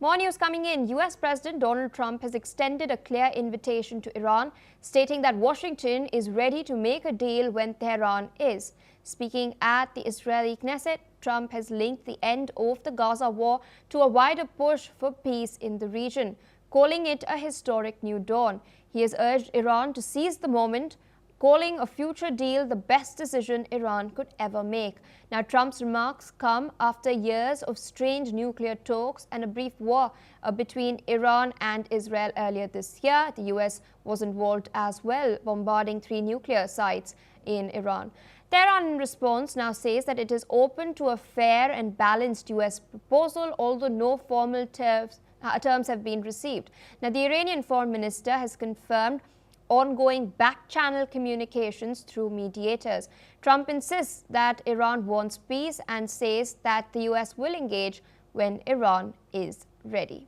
More news coming in. US President Donald Trump has extended a clear invitation to Iran, stating that Washington is ready to make a deal when Tehran is. Speaking at the Israeli Knesset, Trump has linked the end of the Gaza war to a wider push for peace in the region, calling it a historic new dawn. He has urged Iran to seize the moment, calling a future deal the best decision Iran could ever make. Now, Trump's remarks come after years of strained nuclear talks and a brief war between Iran and Israel earlier this year. The US was involved as well, bombarding 3 nuclear sites in Iran. Tehran, in response, now says that it is open to a fair and balanced US proposal, although no formal terms have been received. Now, the Iranian foreign minister has confirmed ongoing back-channel communications through mediators. Trump insists that Iran wants peace and says that the US will engage when Iran is ready.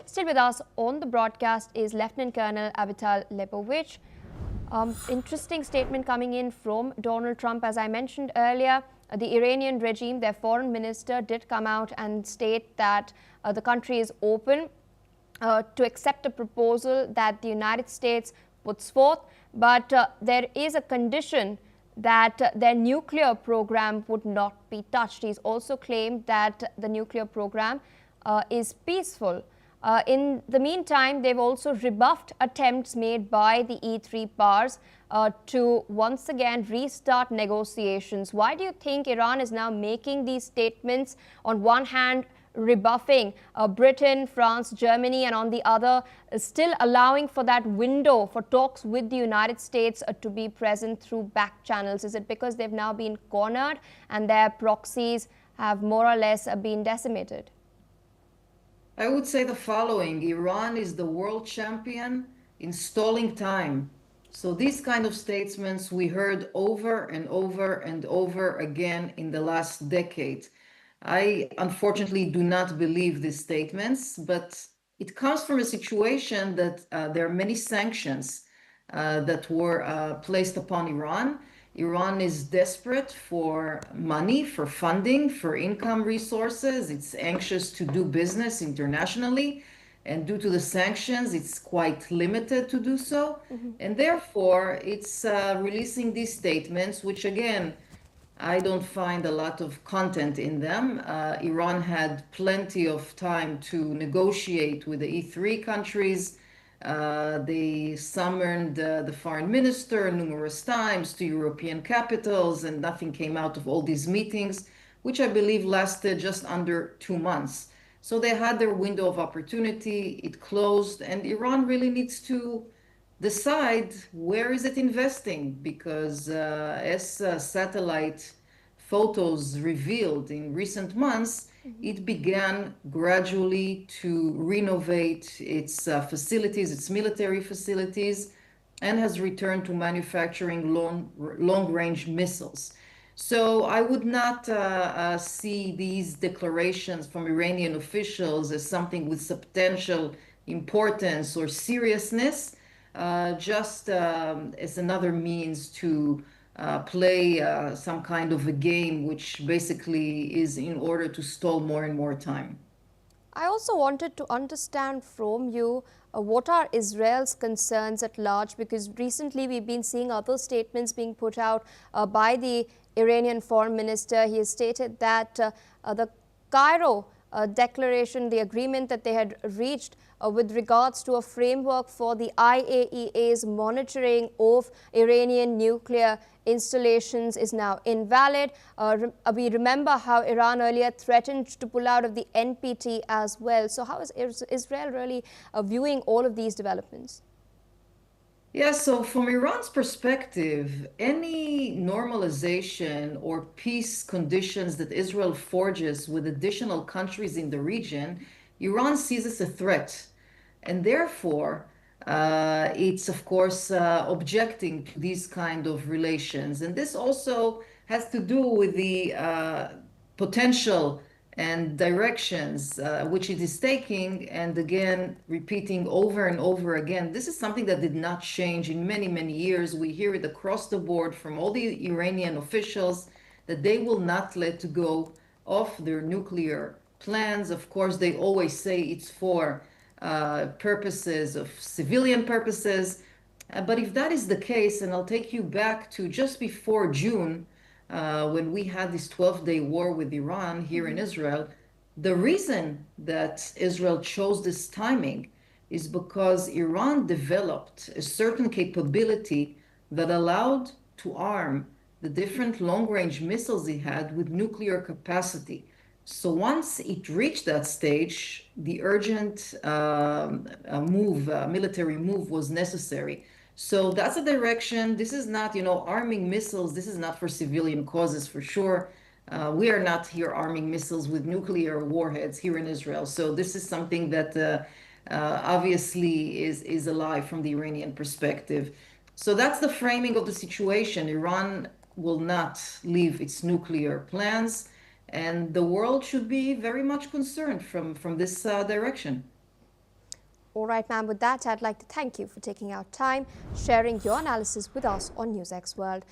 Still with us on the broadcast is Lieutenant Colonel Avital Leibovich. Interesting statement coming in from Donald Trump. As I mentioned earlier, the Iranian regime, their foreign minister, did come out and state that the country is open to accept a proposal that the United States puts forth, but there is a condition that their nuclear program would not be touched. He's also claimed that the nuclear program is peaceful. In the meantime, they've also rebuffed attempts made by the E3 powers to once again restart negotiations. Why do you think Iran is now making these statements, on one hand rebuffing Britain, France, Germany, and on the other still allowing for that window for talks with the United States to be present through back channels? Is it because they've now been cornered and their proxies have more or less been decimated? I would say the following: Iran is the world champion in stalling time. So these kind of statements we heard over and over and over again in the last decade. I unfortunately do not believe these statements, but it comes from a situation that there are many sanctions that were placed upon Iran. Iran is desperate for money, for funding, for income resources. It's anxious to do business internationally. And due to the sanctions, it's quite limited to do so. And therefore, it's releasing these statements, which again, I don't find a lot of content in them. Iran had plenty of time to negotiate with the E3 countries. They summoned the foreign minister numerous times to European capitals, and nothing came out of all these meetings, which I believe lasted just under 2 months. So they had their window of opportunity, it closed, and Iran really needs to decide where is it investing, because as satellite photos revealed in recent months, it began gradually to renovate its facilities, its military facilities, and has returned to manufacturing long-range missiles. So I would not see these declarations from Iranian officials as something with substantial importance or seriousness, just as another means to play some kind of a game, which basically is in order to stall more and more time. I also wanted to understand from you what are Israel's concerns at large, because recently we've been seeing other statements being put out by the Iranian foreign minister. He has stated that the Cairo declaration, the agreement that they had reached with regards to a framework for the IAEA's monitoring of Iranian nuclear installations is now invalid. We remember how Iran earlier threatened to pull out of the NPT as well. So how is Israel really viewing all of these developments? Yeah, so from Iran's perspective, any normalization or peace conditions that Israel forges with additional countries in the region, Iran sees as a threat. And therefore, it's of course objecting to these kind of relations. And this also has to do with the potential and directions which it is taking, and again repeating over and over again. This is something that did not change in many, many years. We hear it across the board from all the Iranian officials that they will not let go of their nuclear plans. Of course, they always say it's for purposes of civilian purposes. But if that is the case, and I'll take you back to just before June, when we had this 12-day war with Iran here in Israel, the reason that Israel chose this timing is because Iran developed a certain capability that allowed to arm the different long-range missiles it had with nuclear capacity. So once it reached that stage, the urgent military move was necessary. So that's a direction. This is not, arming missiles. This is not for civilian causes for sure. We are not here arming missiles with nuclear warheads here in Israel. So this is something that obviously is a lie from the Iranian perspective. So that's the framing of the situation. Iran will not leave its nuclear plans, and the world should be very much concerned from this direction. All right, ma'am, with that, I'd like to thank you for taking out time, sharing your analysis with us on NewsX World.